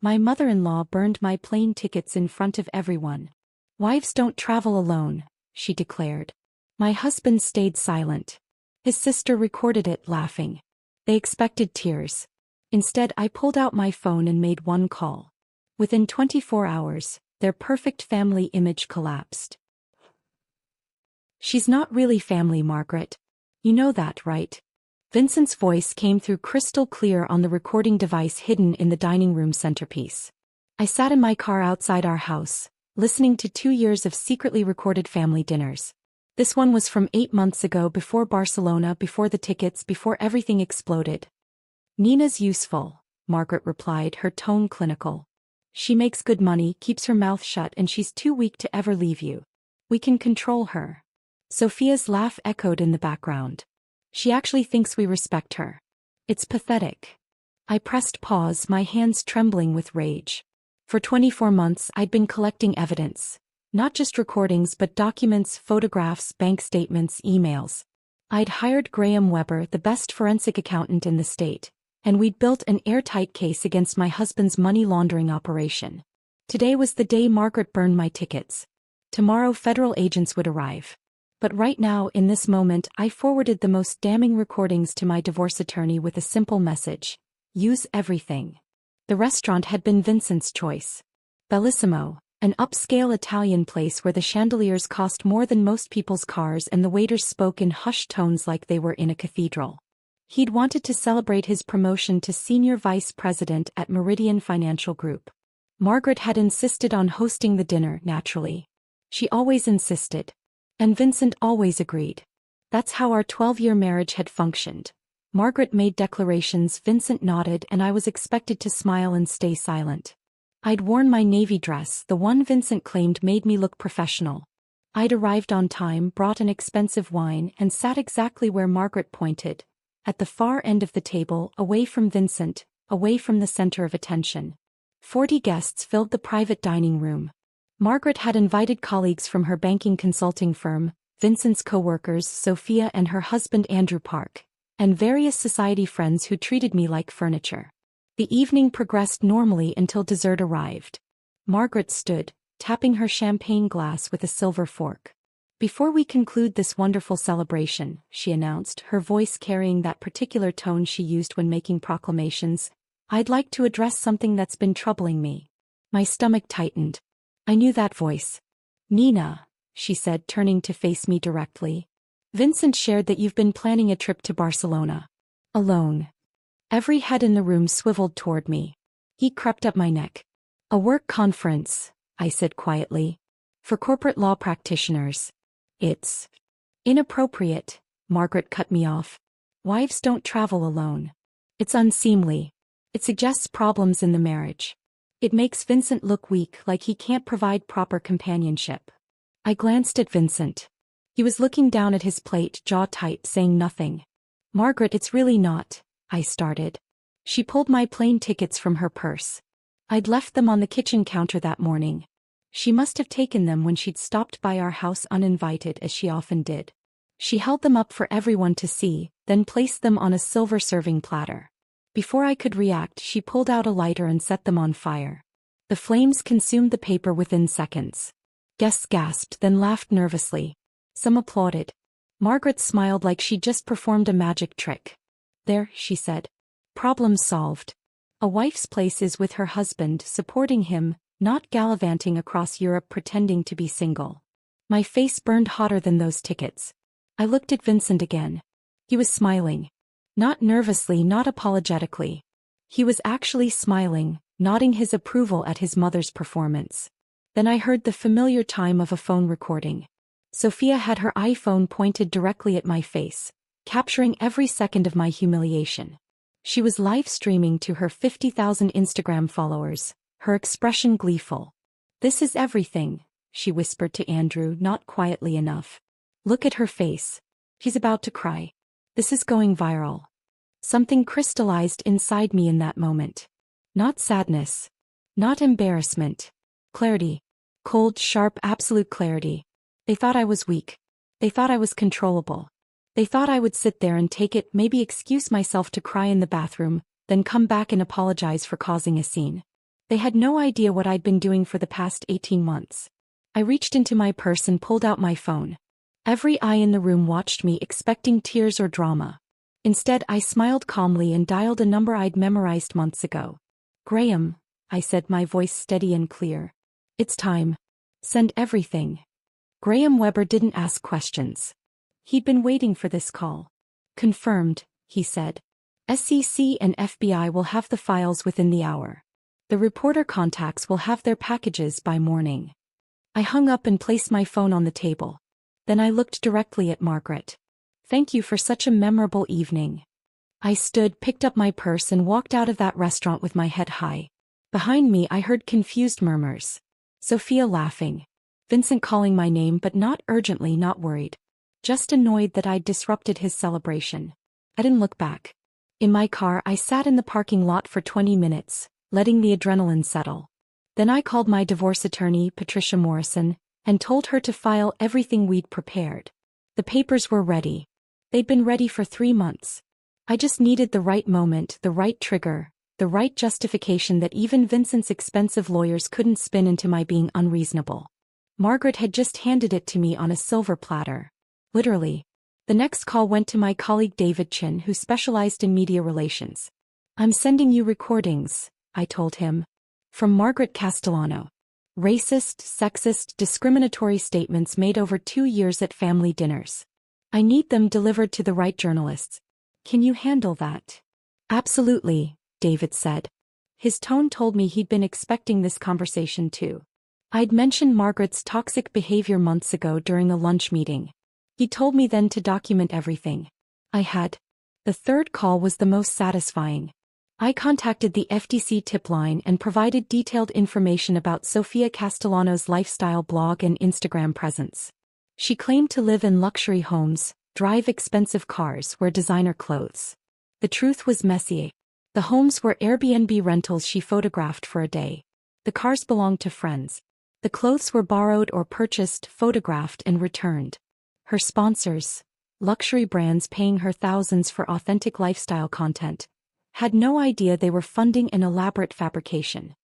My mother-in-law burned my plane tickets in front of everyone. Wives don't travel alone, she declared. My husband stayed silent. His sister recorded it, laughing. They expected tears. Instead, I pulled out my phone and made one call. Within 24 hours, their perfect family image collapsed. She's not really family, Margaret. You know that, right? Vincent's voice came through crystal clear on the recording device hidden in the dining room centerpiece. I sat in my car outside our house, listening to 2 years of secretly recorded family dinners. This one was from 8 months ago, before Barcelona, before the tickets, before everything exploded. Nina's useful, Margaret replied, her tone clinical. She makes good money, keeps her mouth shut, and she's too weak to ever leave you. We can control her. Sophia's laugh echoed in the background. She actually thinks we respect her. It's pathetic. I pressed pause, my hands trembling with rage. For 24 months I'd been collecting evidence. Not just recordings but documents, photographs, bank statements, emails. I'd hired Graham Weber, the best forensic accountant in the state, and we'd built an airtight case against my husband's money laundering operation. Today was the day Margaret burned my tickets. Tomorrow federal agents would arrive. But right now, in this moment, I forwarded the most damning recordings to my divorce attorney with a simple message. Use everything. The restaurant had been Vincent's choice. Bellissimo, an upscale Italian place where the chandeliers cost more than most people's cars and the waiters spoke in hushed tones like they were in a cathedral. He'd wanted to celebrate his promotion to senior vice president at Meridian Financial Group. Margaret had insisted on hosting the dinner, naturally. She always insisted. And Vincent always agreed. That's how our 12-year marriage had functioned. Margaret made declarations, Vincent nodded, and I was expected to smile and stay silent. I'd worn my navy dress, the one Vincent claimed made me look professional. I'd arrived on time, brought an expensive wine, and sat exactly where Margaret pointed, at the far end of the table, away from Vincent, away from the center of attention. 40 guests filled the private dining room. Margaret had invited colleagues from her banking consulting firm, Vincent's co-workers Sophia and her husband Andrew Park, and various society friends who treated me like furniture. The evening progressed normally until dessert arrived. Margaret stood, tapping her champagne glass with a silver fork. Before we conclude this wonderful celebration, she announced, her voice carrying that particular tone she used when making proclamations, I'd like to address something that's been troubling me. My stomach tightened. I knew that voice. Nina, she said, turning to face me directly. Vincent shared that you've been planning a trip to Barcelona. Alone. Every head in the room swiveled toward me. He crept up my neck. A work conference, I said quietly. For corporate law practitioners. It's inappropriate, Margaret cut me off. Wives don't travel alone. It's unseemly. It suggests problems in the marriage. It makes Vincent look weak, like he can't provide proper companionship. I glanced at Vincent. He was looking down at his plate, jaw tight, saying nothing. Margaret, it's really not, I started. She pulled my plane tickets from her purse. I'd left them on the kitchen counter that morning. She must have taken them when she'd stopped by our house uninvited, as she often did. She held them up for everyone to see, then placed them on a silver serving platter. Before I could react, she pulled out a lighter and set them on fire. The flames consumed the paper within seconds. Guests gasped, then laughed nervously. Some applauded. Margaret smiled like she'd just performed a magic trick. There, she said. Problem solved. A wife's place is with her husband, supporting him, not gallivanting across Europe pretending to be single. My face burned hotter than those tickets. I looked at Vincent again. He was smiling. Not nervously, not apologetically. He was actually smiling, nodding his approval at his mother's performance. Then I heard the familiar chime of a phone recording. Sophia had her iPhone pointed directly at my face, capturing every second of my humiliation. She was live streaming to her 50,000 Instagram followers, her expression gleeful. This is everything, she whispered to Andrew, not quietly enough. Look at her face. She's about to cry. This is going viral. Something crystallized inside me in that moment. Not sadness. Not embarrassment. Clarity. Cold, sharp, absolute clarity. They thought I was weak. They thought I was controllable. They thought I would sit there and take it, maybe excuse myself to cry in the bathroom, then come back and apologize for causing a scene. They had no idea what I'd been doing for the past 18 months. I reached into my purse and pulled out my phone. Every eye in the room watched me, expecting tears or drama. Instead, I smiled calmly and dialed a number I'd memorized months ago. "Graham," I said, my voice steady and clear. "It's time. Send everything." Graham Weber didn't ask questions. He'd been waiting for this call. "Confirmed," he said. "SEC and FBI will have the files within the hour. The reporter contacts will have their packages by morning." I hung up and placed my phone on the table. Then I looked directly at Margaret. "Thank you for such a memorable evening." I stood, picked up my purse and walked out of that restaurant with my head high. Behind me I heard confused murmurs. Sophia laughing. Vincent calling my name, but not urgently, not worried. Just annoyed that I'd disrupted his celebration. I didn't look back. In my car I sat in the parking lot for 20 minutes, letting the adrenaline settle. Then I called my divorce attorney, Patricia Morrison, and told her to file everything we'd prepared. The papers were ready. They'd been ready for 3 months. I just needed the right moment, the right trigger, the right justification that even Vincent's expensive lawyers couldn't spin into my being unreasonable. Margaret had just handed it to me on a silver platter. Literally. The next call went to my colleague David Chin, who specialized in media relations. "I'm sending you recordings," I told him. "From Margaret Castellano. Racist, sexist, discriminatory statements made over 2 years at family dinners. I need them delivered to the right journalists. Can you handle that?" "Absolutely," David said. His tone told me he'd been expecting this conversation too. I'd mentioned Margaret's toxic behavior months ago during a lunch meeting. He told me then to document everything. I had. The third call was the most satisfying. I contacted the FTC tip line and provided detailed information about Sophia Castellano's lifestyle blog and Instagram presence. She claimed to live in luxury homes, drive expensive cars, wear designer clothes. The truth was messy. The homes were Airbnb rentals she photographed for a day. The cars belonged to friends. The clothes were borrowed or purchased, photographed and returned. Her sponsors, luxury brands paying her thousands for authentic lifestyle content, had no idea they were funding an elaborate fabrication.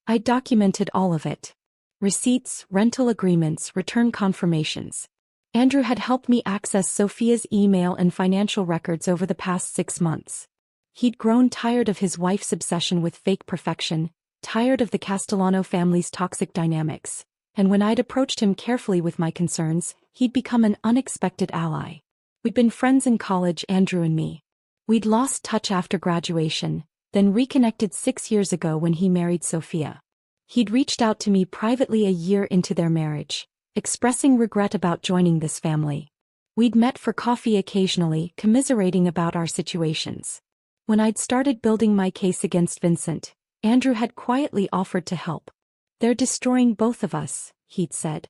I documented all of it. Receipts, rental agreements, return confirmations. Andrew had helped me access Sophia's email and financial records over the past 6 months. He'd grown tired of his wife's obsession with fake perfection, tired of the Castellano family's toxic dynamics, and when I'd approached him carefully with my concerns, he'd become an unexpected ally. We'd been friends in college, Andrew and me. We'd lost touch after graduation, then reconnected 6 years ago when he married Sophia. He'd reached out to me privately a year into their marriage, expressing regret about joining this family. We'd met for coffee occasionally, commiserating about our situations. When I'd started building my case against Vincent, Andrew had quietly offered to help. "They're destroying both of us," he'd said.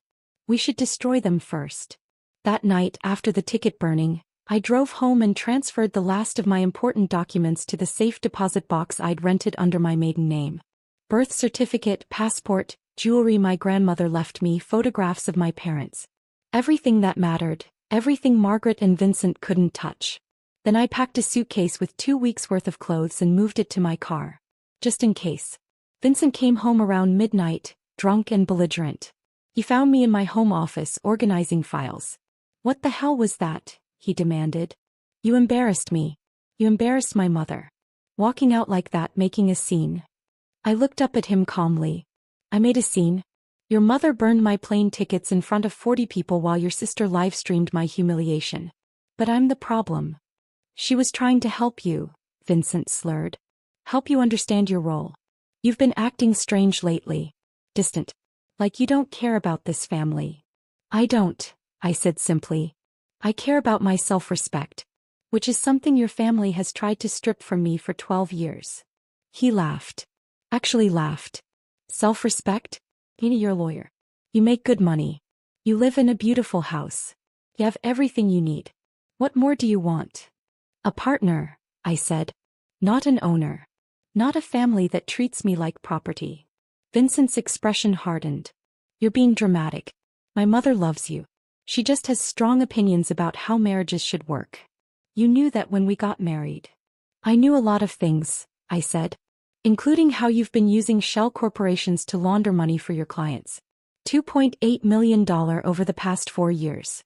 "We should destroy them first." That night, after the ticket burning, I drove home and transferred the last of my important documents to the safe deposit box I'd rented under my maiden name. Birth certificate, passport, jewelry my grandmother left me, photographs of my parents. Everything that mattered, everything Margaret and Vincent couldn't touch. Then I packed a suitcase with 2 weeks' worth of clothes and moved it to my car. Just in case. Vincent came home around midnight, drunk and belligerent. He found me in my home office organizing files. "What the hell was that?" he demanded. "You embarrassed me. You embarrassed my mother. Walking out like that, making a scene." I looked up at him calmly. "I made a scene? Your mother burned my plane tickets in front of 40 people while your sister live-streamed my humiliation. But I'm the problem." "She was trying to help you," Vincent slurred. "Help you understand your role. You've been acting strange lately. Distant. Like you don't care about this family." "I don't," I said simply. "I care about my self-respect. Which is something your family has tried to strip from me for 12 years. He laughed. Actually laughed. "Self-respect? You're a lawyer. You make good money. You live in a beautiful house. You have everything you need. What more do you want?" "A partner," I said. "Not an owner. Not a family that treats me like property." Vincent's expression hardened. "You're being dramatic. My mother loves you. She just has strong opinions about how marriages should work. You knew that when we got married." "I knew a lot of things," I said. including how you've been using shell corporations to launder money for your clients. $2.8 million over the past 4 years.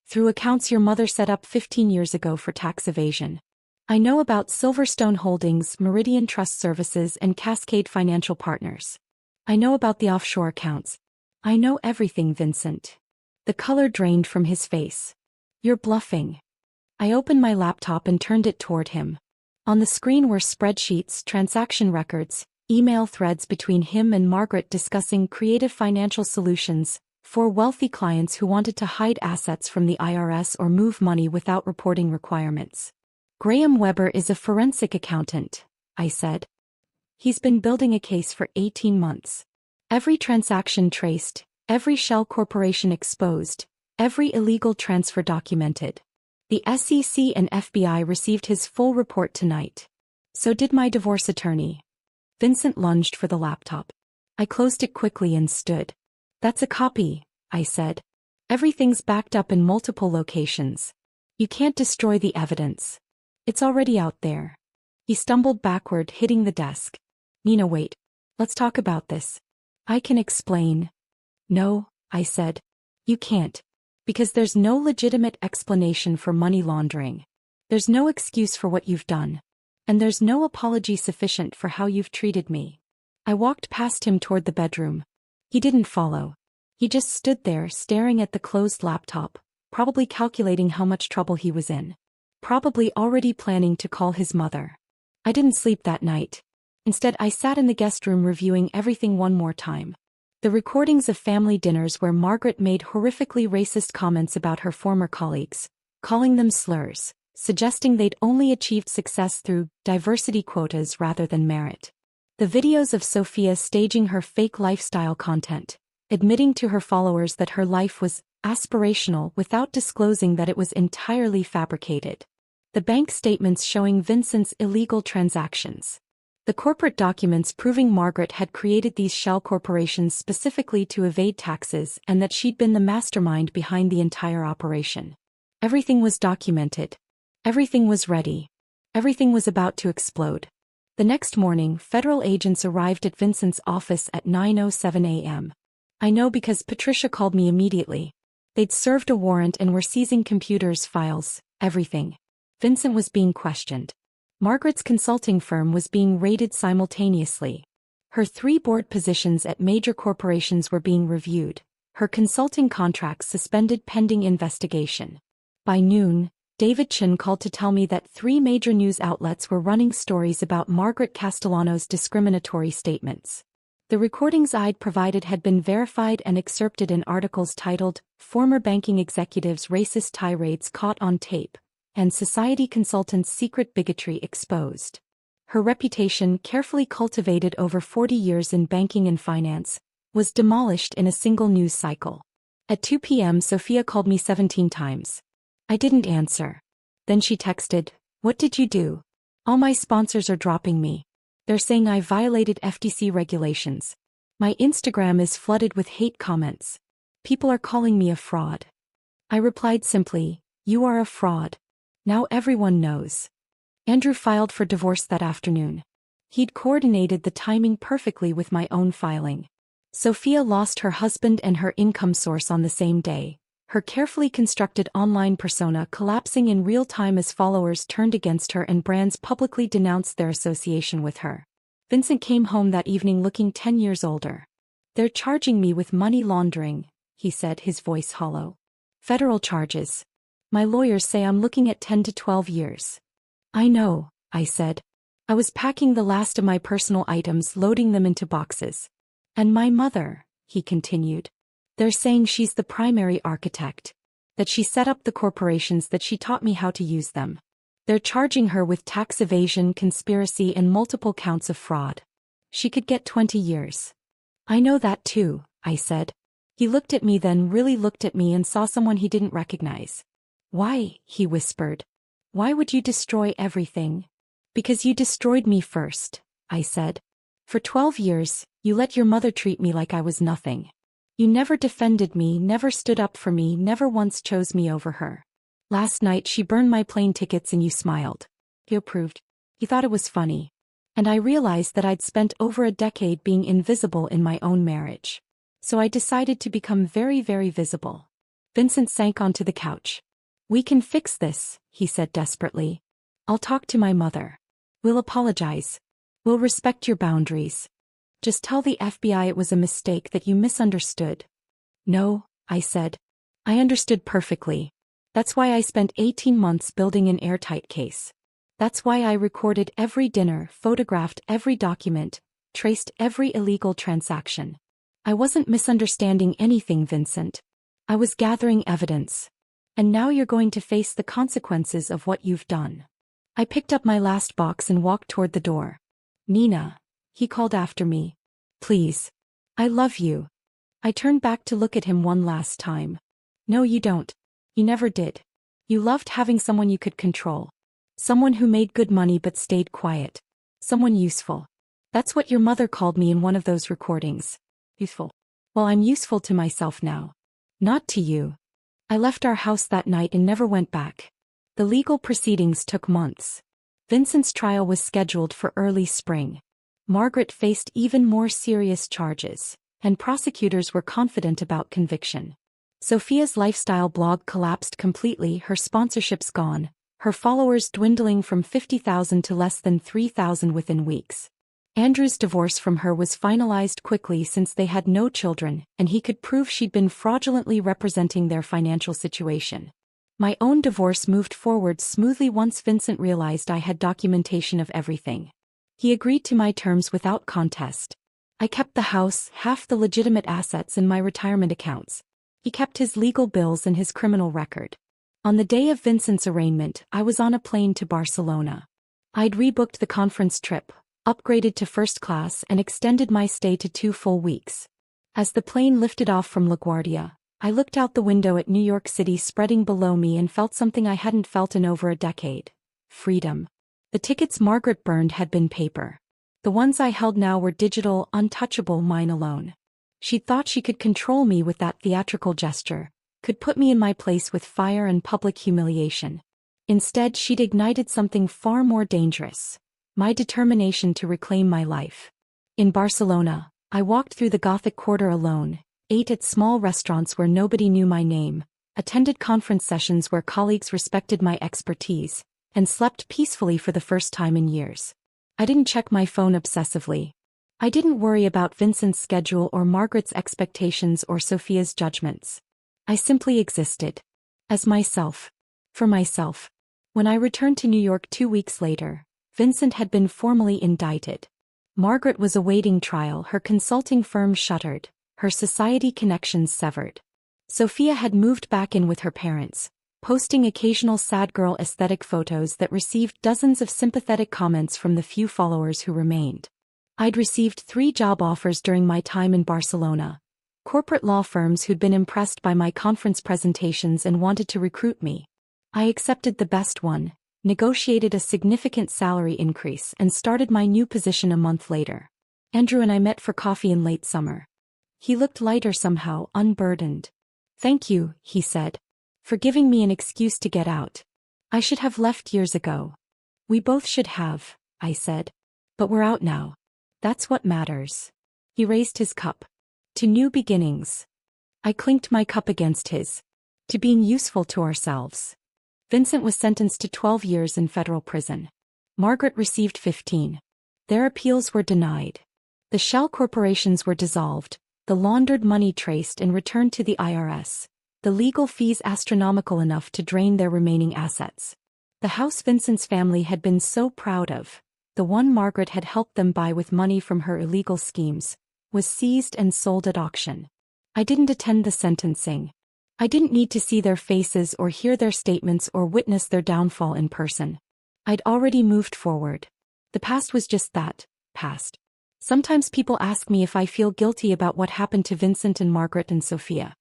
Through accounts your mother set up 15 years ago for tax evasion. I know about Silverstone Holdings, Meridian Trust Services, and Cascade Financial Partners. I know about the offshore accounts. I know everything, Vincent. The color drained from his face. You're bluffing. I opened my laptop and turned it toward him. On the screen were spreadsheets, transaction records, email threads between him and Margaret discussing creative financial solutions for wealthy clients who wanted to hide assets from the IRS or move money without reporting requirements. Graham Weber is a forensic accountant, I said. He's been building a case for 18 months. Every transaction traced, every shell corporation exposed, every illegal transfer documented. The SEC and FBI received his full report tonight. So did my divorce attorney. Vincent lunged for the laptop. I closed it quickly and stood. That's a copy, I said. Everything's backed up in multiple locations. You can't destroy the evidence. It's already out there. He stumbled backward, hitting the desk. Nina, wait. Let's talk about this. I can explain. No, I said. You can't. Because there's no legitimate explanation for money laundering. There's no excuse for what you've done. And there's no apology sufficient for how you've treated me. I walked past him toward the bedroom. He didn't follow. He just stood there staring at the closed laptop, probably calculating how much trouble he was in. Probably already planning to call his mother. I didn't sleep that night. Instead, I sat in the guest room reviewing everything one more time. The recordings of family dinners where Margaret made horrifically racist comments about her former colleagues, calling them slurs, suggesting they'd only achieved success through diversity quotas rather than merit. The videos of Sophia staging her fake lifestyle content, admitting to her followers that her life was aspirational without disclosing that it was entirely fabricated. The bank statements showing Vincent's illegal transactions. The corporate documents proving Margaret had created these shell corporations specifically to evade taxes and that she'd been the mastermind behind the entire operation. Everything was documented. Everything was ready. Everything was about to explode. The next morning, federal agents arrived at Vincent's office at 9:07 a.m. I know because Patricia called me immediately. They'd served a warrant and were seizing computers, files, everything. Vincent was being questioned. Margaret's consulting firm was being raided simultaneously. Her 3 board positions at major corporations were being reviewed, her consulting contracts suspended pending investigation. By noon, David Chin called to tell me that 3 major news outlets were running stories about Margaret Castellano's discriminatory statements. The recordings I'd provided had been verified and excerpted in articles titled, "Former Banking Executives' Racist Tirades Caught on Tape," and "Society Consultants' Secret Bigotry Exposed." Her reputation, carefully cultivated over 40 years in banking and finance, was demolished in a single news cycle. At 2 p.m. Sophia called me 17 times. I didn't answer. Then she texted, "What did you do? All my sponsors are dropping me. They're saying I violated FTC regulations. My Instagram is flooded with hate comments. People are calling me a fraud." I replied simply, "You are a fraud. Now everyone knows." Andrew filed for divorce that afternoon. He'd coordinated the timing perfectly with my own filing. Sophia lost her husband and her income source on the same day, her carefully constructed online persona collapsing in real time as followers turned against her and brands publicly denounced their association with her. Vincent came home that evening looking 10 years older. "They're charging me with money laundering," he said, his voice hollow. "Federal charges. My lawyers say I'm looking at 10 to 12 years. "I know," I said. I was packing the last of my personal items, loading them into boxes. "And my mother," he continued. "They're saying she's the primary architect. That she set up the corporations, that she taught me how to use them. They're charging her with tax evasion, conspiracy, and multiple counts of fraud. She could get 20 years. "I know that too," I said. He looked at me, then really looked at me, and saw someone he didn't recognize. "Why?" he whispered. "Why would you destroy everything?" "Because you destroyed me first," I said. "For 12 years, you let your mother treat me like I was nothing. You never defended me, never stood up for me, never once chose me over her. Last night she burned my plane tickets and you smiled. You approved. You thought it was funny. And I realized that I'd spent over a decade being invisible in my own marriage. So I decided to become very, very visible. Vincent sank onto the couch. "We can fix this," he said desperately. "I'll talk to my mother. We'll apologize. We'll respect your boundaries. Just tell the FBI it was a mistake, that you misunderstood." "No," I said. "I understood perfectly. That's why I spent 18 months building an airtight case. That's why I recorded every dinner, photographed every document, traced every illegal transaction. I wasn't misunderstanding anything, Vincent. I was gathering evidence. And now you're going to face the consequences of what you've done." I picked up my last box and walked toward the door. "Nina," he called after me. "Please. I love you." I turned back to look at him one last time. "No, you don't. You never did. You loved having someone you could control. Someone who made good money but stayed quiet. Someone useful. That's what your mother called me in one of those recordings. Useful. Well, I'm useful to myself now. Not to you." I left our house that night and never went back. The legal proceedings took months. Vincent's trial was scheduled for early spring. Margaret faced even more serious charges, and prosecutors were confident about conviction. Sophia's lifestyle blog collapsed completely, her sponsorships gone, her followers dwindling from 50,000 to less than 3,000 within weeks. Andrew's divorce from her was finalized quickly since they had no children, and he could prove she'd been fraudulently representing their financial situation. My own divorce moved forward smoothly once Vincent realized I had documentation of everything. He agreed to my terms without contest. I kept the house, half the legitimate assets, and my retirement accounts. He kept his legal bills and his criminal record. On the day of Vincent's arraignment, I was on a plane to Barcelona. I'd rebooked the conference trip, upgraded to first class, and extended my stay to 2 full weeks. As the plane lifted off from LaGuardia, I looked out the window at New York City spreading below me and felt something I hadn't felt in over a decade. Freedom. The tickets Margaret burned had been paper. The ones I held now were digital, untouchable, mine alone. She'd thought she could control me with that theatrical gesture, could put me in my place with fire and public humiliation. Instead, she'd ignited something far more dangerous: my determination to reclaim my life. In Barcelona, I walked through the Gothic quarter alone, ate at small restaurants where nobody knew my name, attended conference sessions where colleagues respected my expertise, and slept peacefully for the first time in years. I didn't check my phone obsessively. I didn't worry about Vincent's schedule or Margaret's expectations or Sophia's judgments. I simply existed. As myself. For myself. When I returned to New York 2 weeks later, Vincent had been formally indicted. Margaret was awaiting trial, her consulting firm shuttered, her society connections severed. Sophia had moved back in with her parents, posting occasional sad girl aesthetic photos that received dozens of sympathetic comments from the few followers who remained. I'd received 3 job offers during my time in Barcelona. Corporate law firms who'd been impressed by my conference presentations and wanted to recruit me. I accepted the best one, negotiated a significant salary increase, and started my new position a month later. Andrew and I met for coffee in late summer. He looked lighter somehow, unburdened. "Thank you," he said, "for giving me an excuse to get out. I should have left years ago." "We both should have," I said. "But we're out now. That's what matters." He raised his cup. "To new beginnings." I clinked my cup against his. "To being useful to ourselves." Vincent was sentenced to 12 years in federal prison. Margaret received 15. Their appeals were denied. The shell corporations were dissolved, the laundered money traced and returned to the IRS, the legal fees astronomical enough to drain their remaining assets. The house Vincent's family had been so proud of, the one Margaret had helped them buy with money from her illegal schemes, was seized and sold at auction. I didn't attend the sentencing. I didn't need to see their faces or hear their statements or witness their downfall in person. I'd already moved forward. The past was just that, past. Sometimes people ask me if I feel guilty about what happened to Vincent and Margaret and Sophia.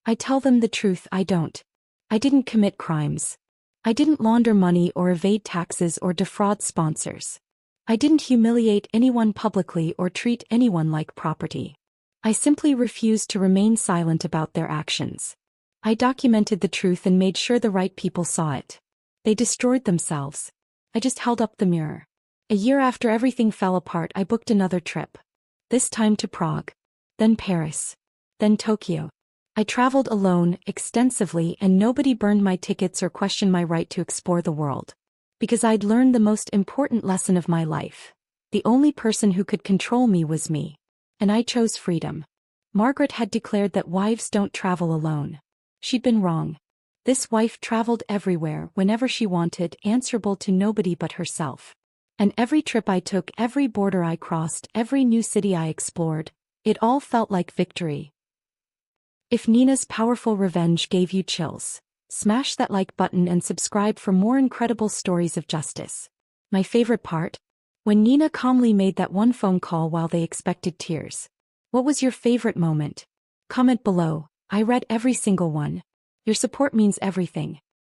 I tell them the truth: I don't. I didn't commit crimes. I didn't launder money or evade taxes or defraud sponsors. I didn't humiliate anyone publicly or treat anyone like property. I simply refused to remain silent about their actions. I documented the truth and made sure the right people saw it. They destroyed themselves. I just held up the mirror. A year after everything fell apart, I booked another trip. This time to Prague. Then Paris. Then Tokyo. I traveled alone, extensively, and nobody burned my tickets or questioned my right to explore the world. Because I'd learned the most important lesson of my life. The only person who could control me was me. And I chose freedom. Margaret had declared that wives don't travel alone. She'd been wrong. This wife traveled everywhere, whenever she wanted, answerable to nobody but herself. And every trip I took, every border I crossed, every new city I explored, it all felt like victory. If Nina's powerful revenge gave you chills, smash that like button and subscribe for more incredible stories of justice. My favorite part? When Nina calmly made that one phone call while they expected tears. What was your favorite moment? Comment below. I read every single one. Your support means everything.